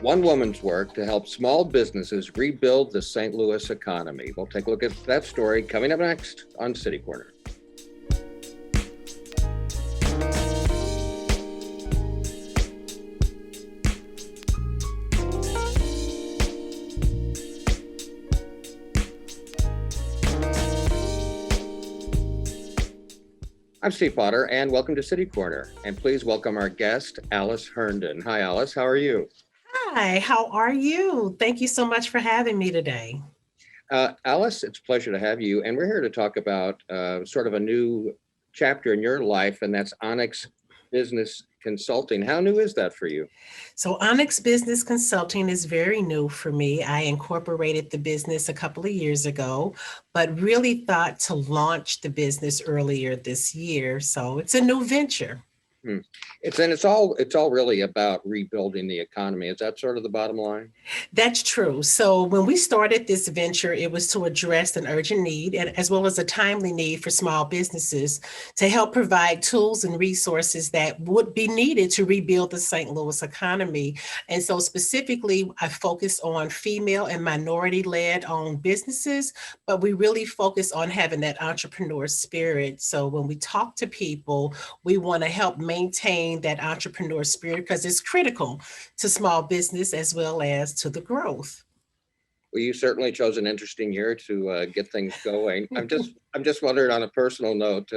one woman's work to help small businesses rebuild the St. Louis economy. We'll take a look at that story coming up next on City Corner. I'm Steve Potter, and welcome to City Corner. And please welcome our guest, Alyce Herndon. Hi, Alyce. How are you? Hi, how are you? Thank you so much for having me today. Alyce, it's a pleasure to have you. And we're here to talk about sort of a new chapter in your life, and that's Onyx Business Consulting. How new is that for you? So, Onyx Business Consulting is very new for me. I incorporated the business a couple of years ago, but really thought to launch the business earlier this year. So, it's a new venture. Hmm. It's all really about rebuilding the economy. Is that sort of the bottom line? That's true. So when we started this venture, it was to address an urgent need and as well as a timely need for small businesses to help provide tools and resources that would be needed to rebuild the St. Louis economy. And so specifically, I focus on female and minority-led owned businesses, but we really focus on having that entrepreneur spirit. So when we talk to people, we want to help maintain that entrepreneur spirit because it's critical to small business as well as to the growth. Well, you certainly chose an interesting year to get things going. I'm just wondering, on a personal note,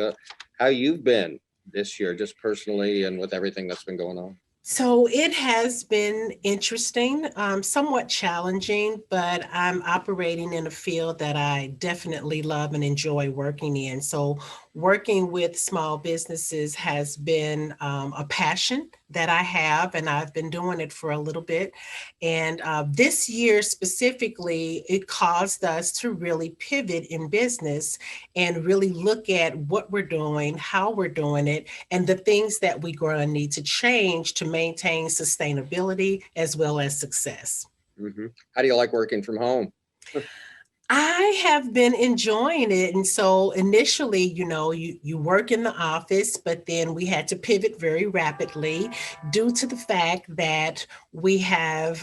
how you've been this year, just personally, and with everything that's been going on. So it has been interesting, somewhat challenging, but I'm operating in a field that I definitely love and enjoy working in. So working with small businesses has been a passion that I have, and I've been doing it for a little bit. And this year specifically, it caused us to really pivot in business and really look at what we're doing, how we're doing it, and the things that we're going to need to change to maintain sustainability as well as success. Hmm. How do you like working from home? I have been enjoying it. And so initially, you work in the office, but then we had to pivot very rapidly due to the fact that we have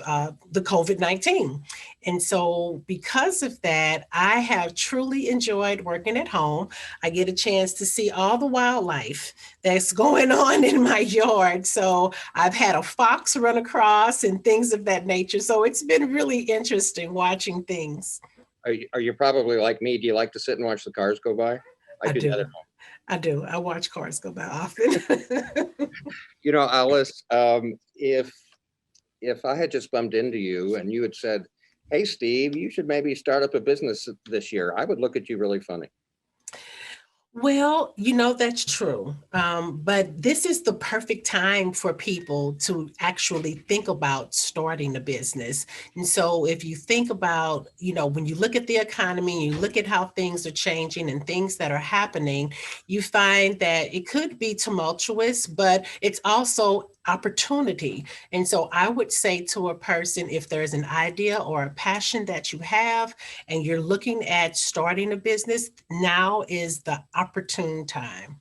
the COVID-19. And so because of that, I have truly enjoyed working at home. I get a chance to see all the wildlife that's going on in my yard. So I've had a fox run across and things of that nature. So it's been really interesting watching things. Are you probably like me? Do you like to sit and watch the cars go by? I I do that do. at home. I do. I watch cars go by often. Alyce, if I had just bumped into you and you had said, "Hey, Steve, you should maybe start up a business this year," I would look at you really funny. Well, that's true. But this is the perfect time for people to actually think about starting a business. And so if you think about, when you look at the economy, you look at how things are changing and things that are happening, you find that it could be tumultuous, but it's also opportunity. And so I would say to a person, if there's an idea or a passion that you have, and you're looking at starting a business, now is the opportune time.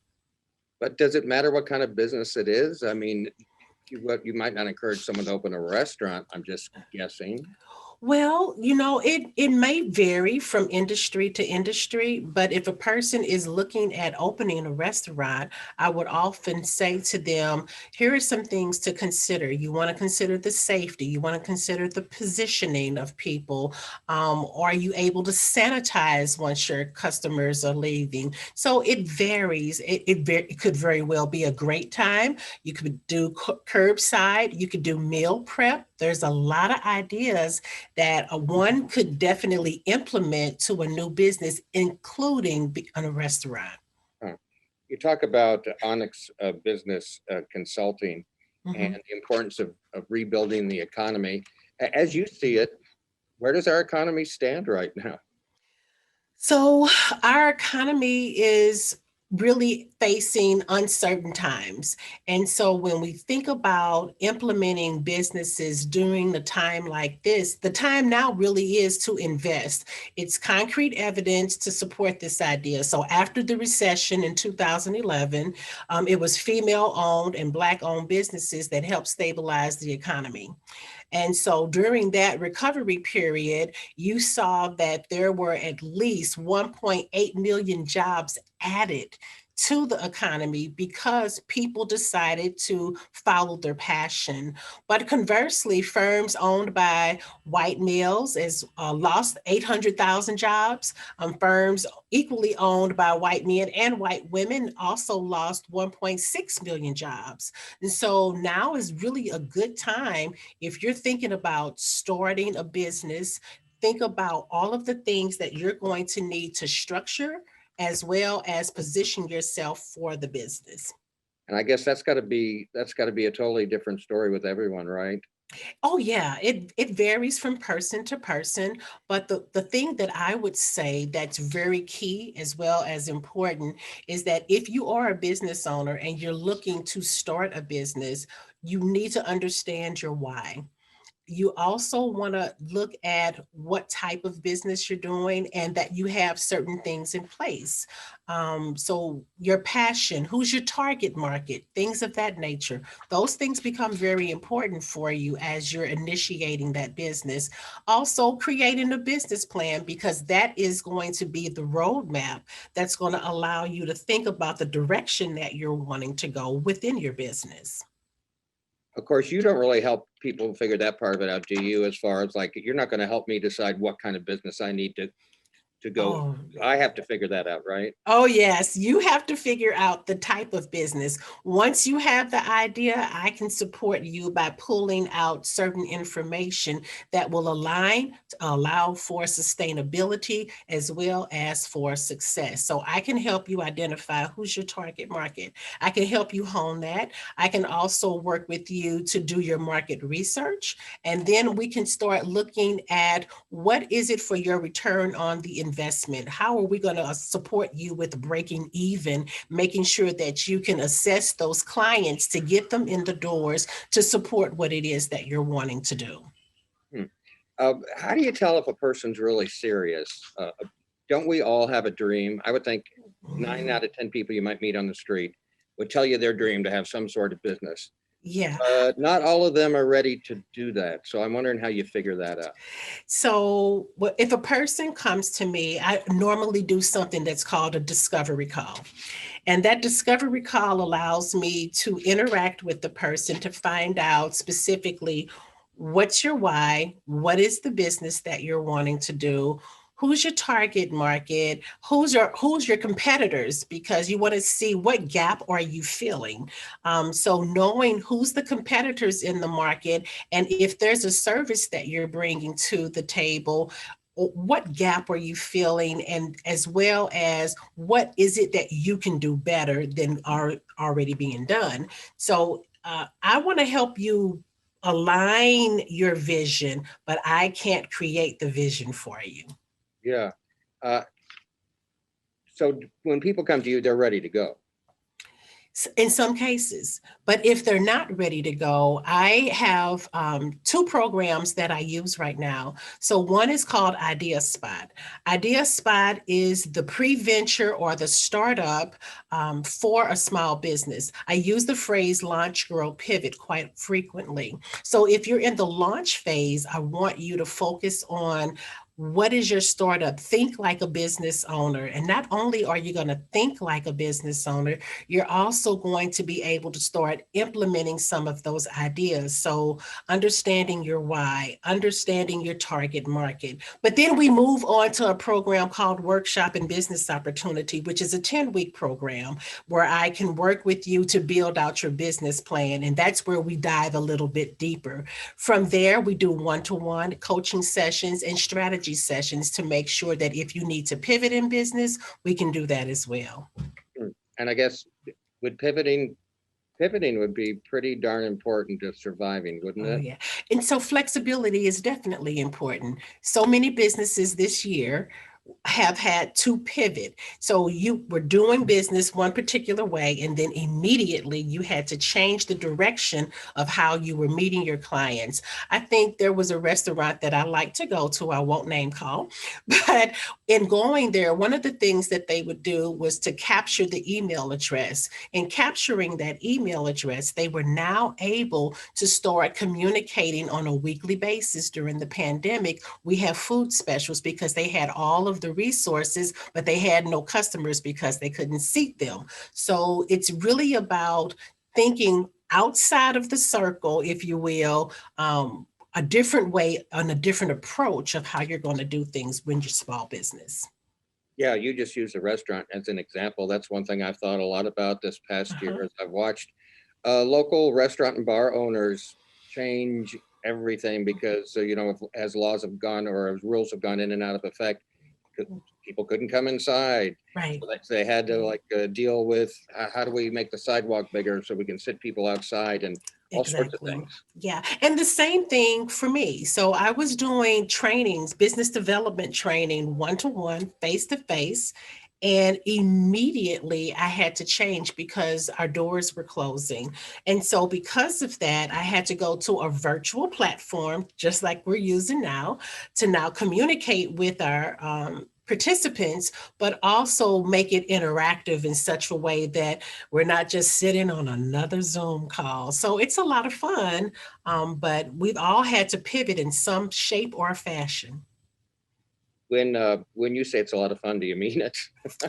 But does it matter what kind of business it is? I mean, you might not encourage someone to open a restaurant. I'm just guessing. Well, it may vary from industry to industry, but if a person is looking at opening a restaurant, I would often say to them, here are some things to consider. You want to consider the safety, you want to consider the positioning of people. Are you able to sanitize once your customers are leaving? So it varies. It could very well be a great time. You could do curbside, you could do meal prep. There's a lot of ideas that one could definitely implement to a new business, including on a restaurant. Huh. You talk about Onyx Business Consulting and Mhm. the importance of rebuilding the economy. As you see it, where does our economy stand right now? So, our economy is really facing uncertain times. And so, when we think about implementing businesses during the time like this, the time now really is to invest. It's concrete evidence to support this idea. So, after the recession in 2011, it was female owned and Black owned businesses that helped stabilize the economy. And so during that recovery period, you saw that there were at least 1.8 million jobs added to the economy because people decided to follow their passion. But conversely, firms owned by white males has lost 800,000 jobs. Firms equally owned by white men and white women also lost 1.6 million jobs. And so now is really a good time if you're thinking about starting a business. Think about all of the things that you're going to need to structure as well as position yourself for the business. And I guess that's got to be a totally different story with everyone, right? Oh yeah, it varies from person to person, but the thing that I would say that's very key as well as important is that if you are a business owner and you're looking to start a business, you need to understand your why. You also want to look at what type of business you're doing and that you have certain things in place. So, your passion, who's your target market, things of that nature. Those things become very important for you as you're initiating that business. Also, creating a business plan because that is going to be the roadmap that's going to allow you to think about the direction that you're wanting to go within your business. Of course, you don't really help people figure that part of it out, do you? As far as like, you're not going to help me decide what kind of business I need to go. Oh, I have to figure that out, right? Oh, yes, you have to figure out the type of business. Once you have the idea, I can support you by pulling out certain information that will align, to allow for sustainability as well as for success. So I can help you identify who's your target market. I can help you hone that. I can also work with you to do your market research. And then we can start looking at what is it for your return on the investment? How are we going to support you with breaking even, making sure that you can assess those clients to get them in the doors to support what it is that you're wanting to do? Hmm. How do you tell if a person's really serious? Don't we all have a dream? I would think nine Mm, out of 10 people you might meet on the street would tell you their dream to have some sort of business. yeah. Not all of them are ready to do that. So I'm wondering how you figure that out. So, if a person comes to me, I normally do something that's called a discovery call. And that discovery call allows me to interact with the person to find out specifically what's your why, what is the business that you're wanting to do, who's your target market, who's your competitors, because you want to see what gap are you filling. So knowing who's the competitors in the market and if there's a service that you're bringing to the table, what gap are you feeling, and as well as what is it that you can do better than are already being done. So I want to help you align your vision, but I can't create the vision for you. Yeah. Uh, so when people come to you, they're ready to go. In some cases. But if they're not ready to go, I have two programs that I use right now. So one is called Idea Spot. Idea Spot is the pre-venture or the startup for a small business. I use the phrase launch, grow, pivot quite frequently. So if you're in the launch phase, I want you to focus on what is your startup? Think like a business owner. And not only are you going to think like a business owner, you're also going to be able to start implementing some of those ideas. So, understanding your why, understanding your target market. But then we move on to a program called Workshop and Business Opportunity, which is a 10-week program where I can work with you to build out your business plan. And that's where we dive a little bit deeper. From there, we do one-to-one coaching sessions and strategy sessions to make sure that if you need to pivot in business, we can do that as well. Hmm. And I guess with pivoting would be pretty darn important to surviving, wouldn't Oh, it? yeah. And so flexibility is definitely important. So many businesses this year have had to pivot. So you were doing business one particular way, and then immediately you had to change the direction of how you were meeting your clients. I think there was a restaurant that I like to go to, I won't name call, but in going there, one of the things that they would do was to capture the email address. In capturing that email address, they were now able to start communicating on a weekly basis. During the pandemic, we have food specials because they had all of the resources, but they had no customers because they couldn't seat them. So it's really about thinking outside of the circle, if you will, a different way and a different approach of how you're going to do things when you're small business. Yeah, you just used a restaurant as an example. That's one thing I've thought a lot about this past Uh-huh. year as I've watched local restaurant and bar owners change everything because, as laws have gone or as rules have gone in and out of effect, people couldn't come inside. Right. So they had to deal with how do we make the sidewalk bigger so we can sit people outside and all sorts of Exactly. things. Yeah. And the same thing for me. So I was doing trainings, business development training, one-to-one, face-to-face. And immediately I had to change because our doors were closing. And so because of that, I had to go to a virtual platform, just like we're using now, to now communicate with our participants, but also make it interactive in such a way that we're not just sitting on another Zoom call. So it's a lot of fun, but we've all had to pivot in some shape or fashion. When you say it's a lot of fun, do you mean it?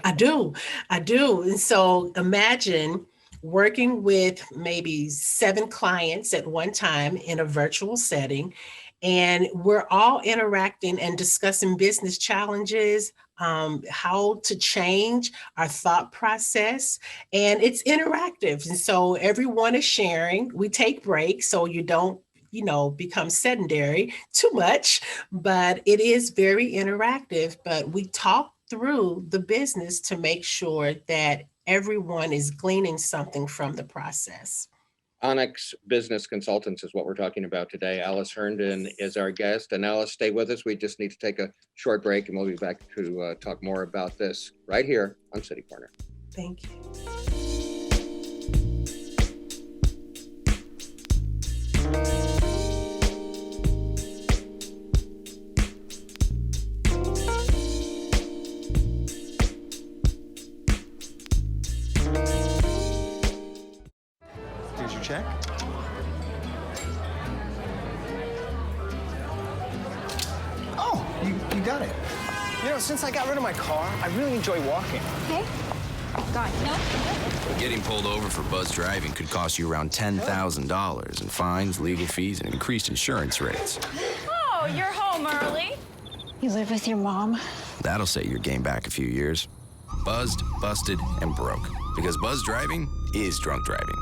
I do. I do. And so imagine working with maybe 7 clients at one time in a virtual setting, and we're all interacting and discussing business challenges, how to change our thought process, and it's interactive. And so everyone is sharing. We take breaks so you don't, become sedentary too much, but it is very interactive. But we talk through the business to make sure that everyone is gleaning something from the process. Onyx Business Consultants is what we're talking about today. Alyce Herndon is our guest. And Alyce, stay with us. We just need to take a short break and we'll be back to talk more about this right here on City Corner. Thank you. Here's your check. Oh, you got it. Since I got rid of my car, I really enjoy walking. Okay. Got it. No. Getting pulled over for buzz driving could cost you around $10,000 in fines, legal fees, and increased insurance rates. Oh, you're home early. You live with your mom? That'll set your game back a few years. Buzzed, busted, and broke. Because buzz driving is drunk driving.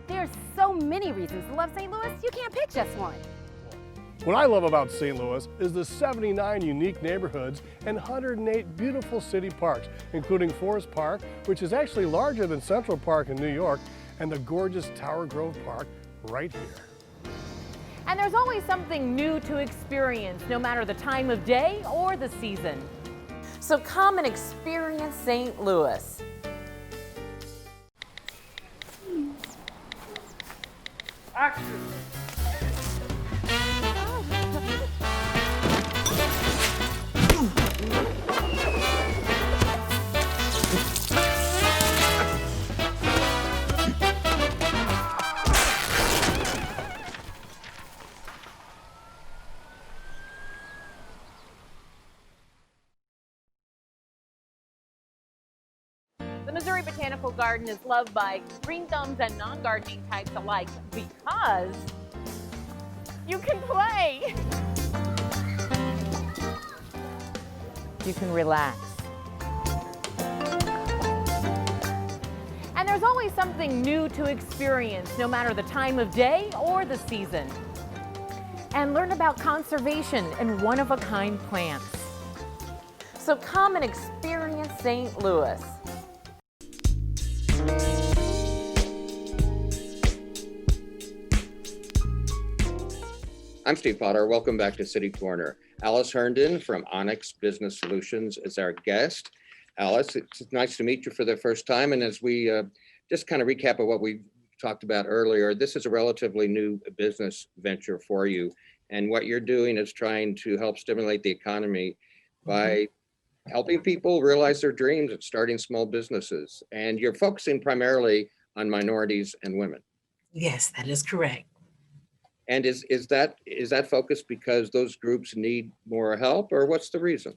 There's so many reasons to love St. Louis, you can't pick just one. What I love about St. Louis is the 79 unique neighborhoods and 108 beautiful city parks, including Forest Park, which is actually larger than Central Park in New York, and the gorgeous Tower Grove Park right here. And there's always something new to experience, no matter the time of day or the season. So come and experience St. Louis. Missouri Botanical Garden is loved by green thumbs and non-gardening types alike because you can play. You can relax. And there's always something new to experience, no matter the time of day or the season. And learn about conservation and one-of-a-kind plants. So come and experience St. Louis. I'm Steve Potter. Welcome back to City Corner. Alyce Herndon from Onyx Business Solutions is our guest. Alyce, it's nice to meet you for the first time. And as we just kind of recap of what we talked about earlier, this is a relatively new business venture for you. And what you're doing is trying to help stimulate the economy by helping people realize their dreams and starting small businesses. And you're focusing primarily on minorities and women. Yes, that is correct. And is that focused because those groups need more help, or what's the reason?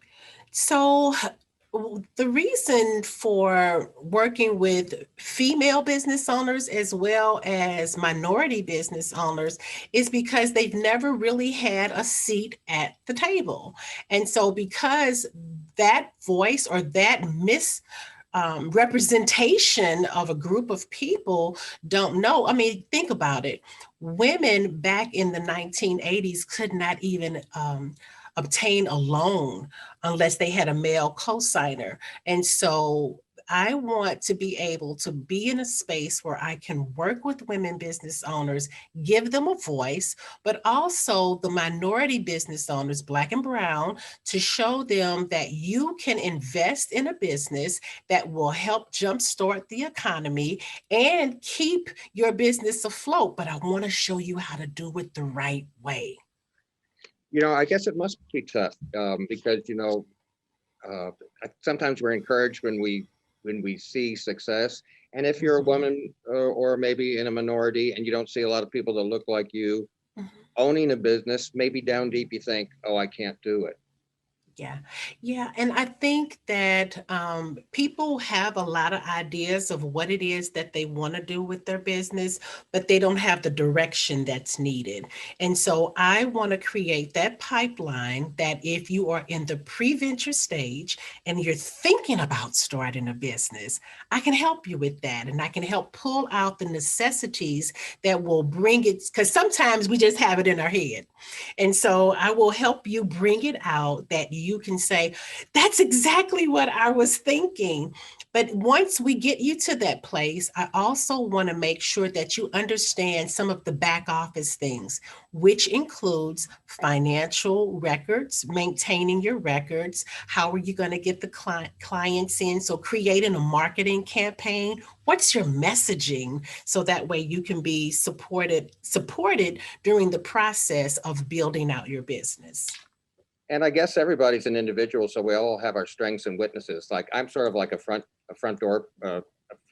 So the reason for working with female business owners as well as minority business owners is because they've never really had a seat at the table. And so because that voice or that representation of a group of people don't know. I mean, think about it. Women back in the 1980s could not even obtain a loan unless they had a male cosigner. And so I want to be able to be in a space where I can work with women business owners, give them a voice, but also the minority business owners, Black and brown, to show them that you can invest in a business that will help jumpstart the economy and keep your business afloat. But I want to show you how to do it the right way. I guess it must be tough because, sometimes we're encouraged when we see success. And if you're a woman or maybe in a minority and you don't see a lot of people that look like you owning a business, maybe down deep you think, oh, I can't do it. Yeah. And I think that people have a lot of ideas of what it is that they want to do with their business, but they don't have the direction that's needed. And so I want to create that pipeline that if you are in the pre-venture stage and you're thinking about starting a business, I can help you with that. And I can help pull out the necessities that will bring it, because sometimes we just have it in our head. And so I will help you bring it out that you can say, that's exactly what I was thinking. But once we get you to that place, I also want to make sure that you understand some of the back office things, which includes financial records, maintaining your records. How are you going to get the clients in? So creating a marketing campaign. What's your messaging? So that way you can be supported during the process of building out your business. And I guess everybody's an individual, so we all have our strengths and weaknesses. Like I'm sort of like a front door, a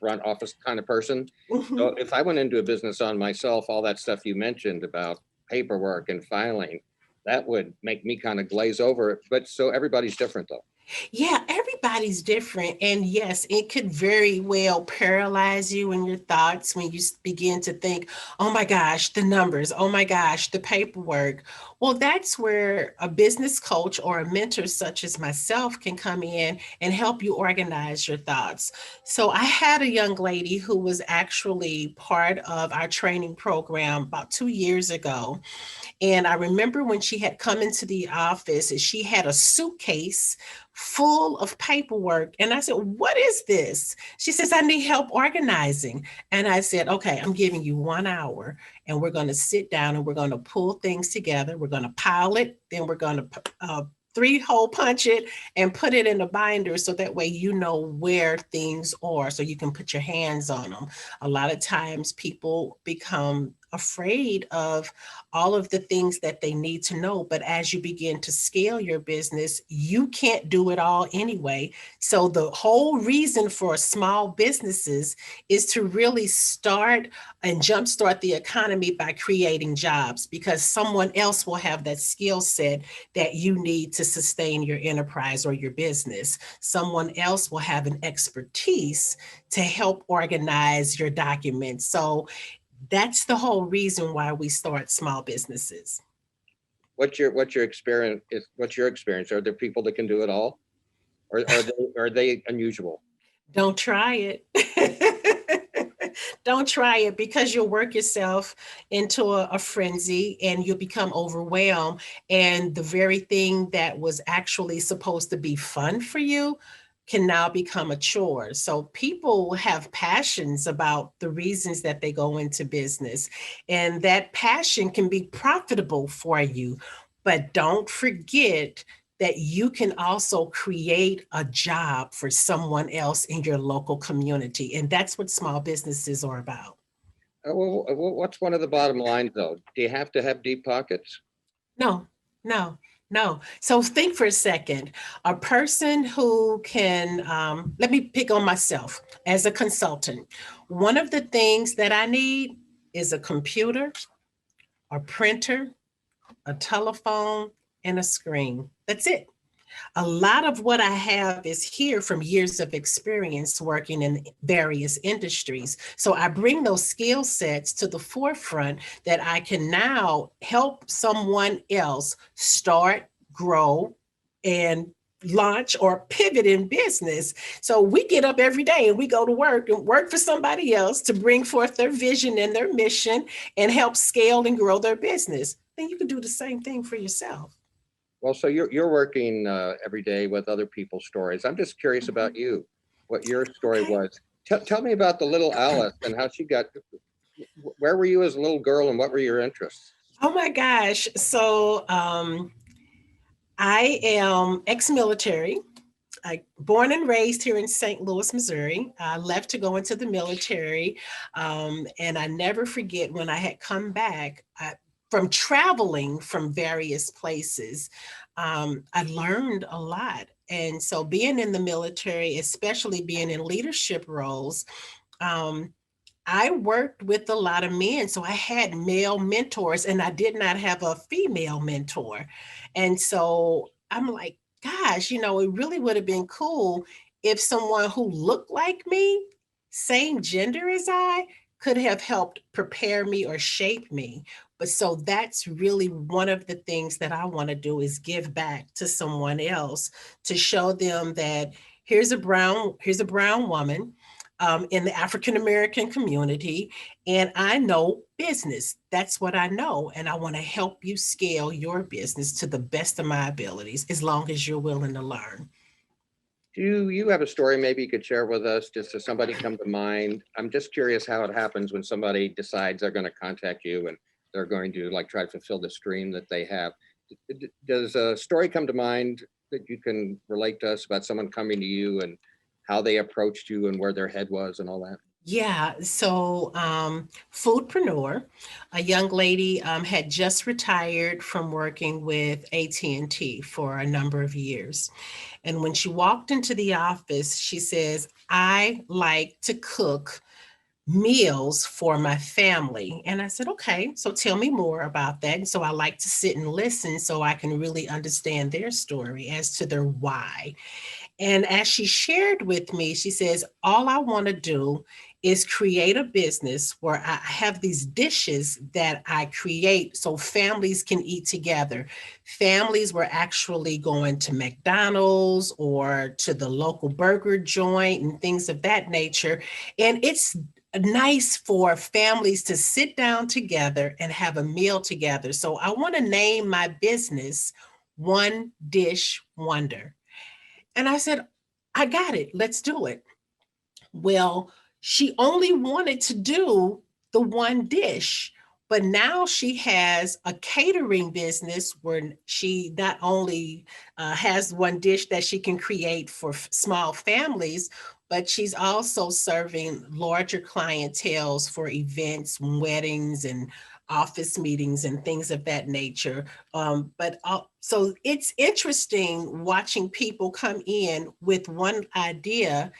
front office kind of person. So if I went into a business on myself, all that stuff you mentioned about paperwork and filing, that would make me kind of glaze over. But so everybody's different though. Yeah, everybody's different. And yes, it could very well paralyze you in your thoughts when you begin to think, oh my gosh, the numbers, oh my gosh, the paperwork. Well, that's where a business coach or a mentor such as myself can come in and help you organize your thoughts. So I had a young lady who was actually part of our training program about 2 years ago. And I remember when she had come into the office and she had a suitcase full of paperwork. And I said, what is this? She says, I need help organizing. And I said, okay, I'm giving you 1 hour and we're going to sit down and we're going to pull things together. We're going to pile it. Then we're going to 3-hole punch it and put it in a binder so that way you know where things are so you can put your hands on them. A lot of times people become afraid of all of the things that they need to know. But as you begin to scale your business, you can't do it all anyway. So the whole reason for small businesses is to really start and jumpstart the economy by creating jobs, because someone else will have that skill set that you need to sustain your enterprise or your business. Someone else will have an expertise to help organize your documents. So that's the whole reason why we start small businesses. What's your experience? What's your experience? Are there people that can do it all, or are they unusual? Don't try it. Don't try it, because you'll work yourself into a frenzy and you'll become overwhelmed. And the very thing that was actually supposed to be fun for you can now become a chore. So people have passions about the reasons that they go into business, and that passion can be profitable for you. But don't forget that you can also create a job for someone else in your local community. And that's what small businesses are about. What's one of the bottom lines though? Do you have to have deep pockets? No, no, no. So think for a second. A person who can, let me pick on myself as a consultant. One of the things that I need is a computer, a printer, a telephone, and a screen. That's it. A lot of what I have is here from years of experience working in various industries. So I bring those skill sets to the forefront that I can now help someone else start, grow, and launch or pivot in business. So we get up every day and we go to work and work for somebody else to bring forth their vision and their mission and help scale and grow their business. Then you can do the same thing for yourself. Well, so you're working every day with other people's stories. I'm just curious about you, what your story was. Tell me about the little Alyce and how she got. Where were you as a little girl, and what were your interests? Oh my gosh! So I am ex-military. I born and raised here in St. Louis, Missouri. I left to go into the military, and I never forget when I had come back. From traveling from various places, I learned a lot. And so being in the military, especially being in leadership roles, I worked with a lot of men. So I had male mentors and I did not have a female mentor. And so I'm like, gosh, it really would have been cool if someone who looked like me, same gender as I, could have helped prepare me or shape me. But so that's really one of the things that I want to do, is give back to someone else to show them that here's a brown woman in the African American community, and I know business. That's what I know, and I want to help you scale your business to the best of my abilities, as long as you're willing to learn. Do you have a story maybe you could share with us, just as somebody come to mind? I'm just curious how it happens when somebody decides they're going to contact you and they're going to try to fulfill this dream that they have. Does a story come to mind that you can relate to us about someone coming to you and how they approached you and where their head was and all that? Yeah, so Foodpreneur, a young lady had just retired from working with AT&T for a number of years. And when she walked into the office, she says, I like to cook meals for my family. And I said, okay, so tell me more about that. And so I like to sit and listen so I can really understand their story as to their why. And as she shared with me, she says, all I want to do is create a business where I have these dishes that I create so families can eat together. Families were actually going to McDonald's or to the local burger joint and things of that nature. And it's nice for families to sit down together and have a meal together. So I want to name my business One Dish Wonder. And I said, I got it. Let's do it. Well, she only wanted to do the one dish. But now she has a catering business where she not only has one dish that she can create for small families, but she's also serving larger clienteles for events, weddings, and office meetings and things of that nature. So it's interesting watching people come in with one idea,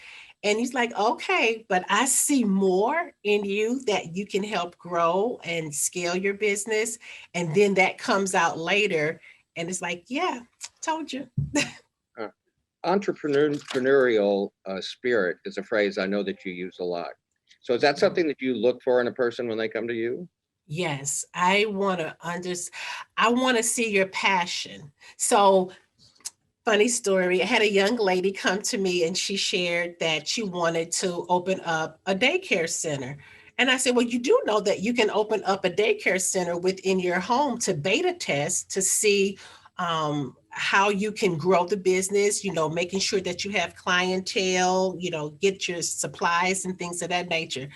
and he's like, okay, but I see more in you that you can help grow and scale your business. And then that comes out later. And it's like, yeah, told you. Entrepreneurial spirit is a phrase I know that you use a lot. So is that something that you look for in a person when they come to you? Yes, I want to see your passion. So funny story. I had a young lady come to me and she shared that she wanted to open up a daycare center. And I said, well, you do know that you can open up a daycare center within your home to beta test to see how you can grow the business, making sure that you have clientele, get your supplies and things of that nature.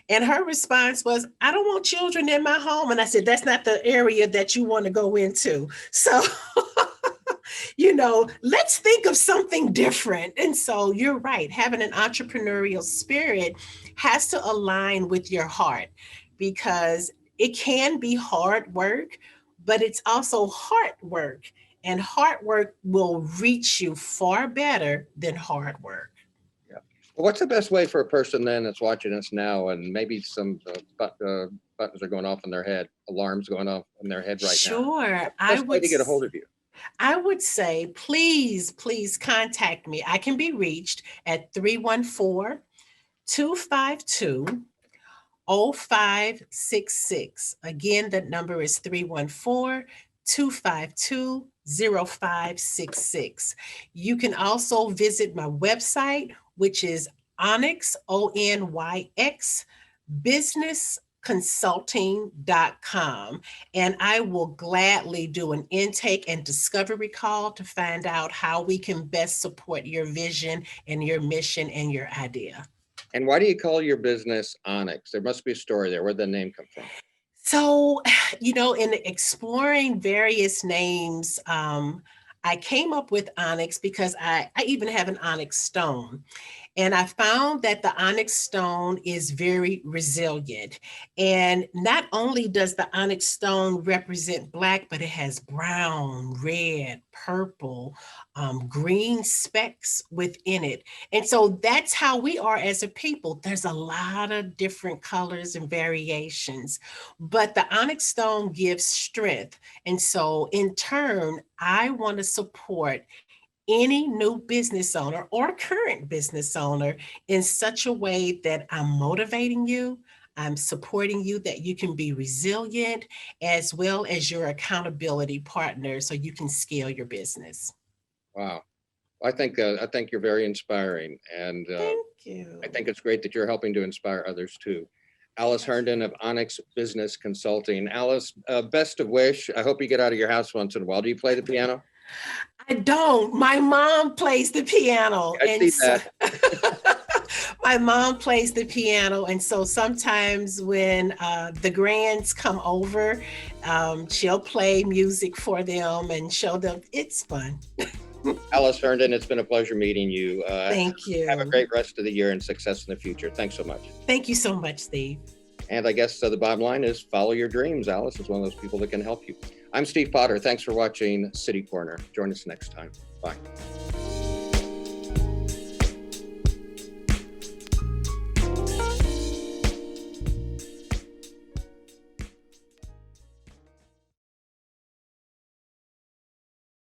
And her response was, I don't want children in my home. And I said, that's not the area that you want to go into. So let's think of something different. And so you're right. Having an entrepreneurial spirit has to align with your heart, because it can be hard work, but it's also hard work. And hard work will reach you far better than hard work. Yeah. Well, what's the best way for a person then that's watching us now, and maybe some buttons are going off in their head, alarms going off in their head right now? Sure. Best way to get a hold of you? I would say, please contact me. I can be reached at 314-252-0566. Again, that number is 314-252-0566. You can also visit my website, which is Onyx, Onyx, businessconsulting.com. And I will gladly do an intake and discovery call to find out how we can best support your vision and your mission and your idea. And why do you call your business Onyx? There must be a story there. Where'd the name come from? So, in exploring various names, I came up with Onyx because I even have an onyx stone. And I found that the onyx stone is very resilient. And not only does the onyx stone represent Black, but it has brown, red, purple, green specks within it. And so that's how we are as a people. There's a lot of different colors and variations, but the onyx stone gives strength. And so in turn, I want to support any new business owner or current business owner in such a way that I'm motivating you, I'm supporting you, that you can be resilient, as well as your accountability partner so you can scale your business. Wow. I think you're very inspiring, and Thank you. I think it's great that you're helping to inspire others too. Alyce Herndon of Onyx Business Consulting. Alyce, best of wish. I hope you get out of your house once in a while. Do you play the piano? I don't. My mom plays the piano. I see that. My mom plays the piano. And so sometimes when the grands come over, she'll play music for them and show them. It's fun. Alyce Herndon, it's been a pleasure meeting you. Thank you. Have a great rest of the year and success in the future. Thanks so much. Thank you so much, Steve. And I guess the bottom line is follow your dreams. Alyce is one of those people that can help you. I'm Steve Potter. Thanks for watching City Corner. Join us next time. Bye.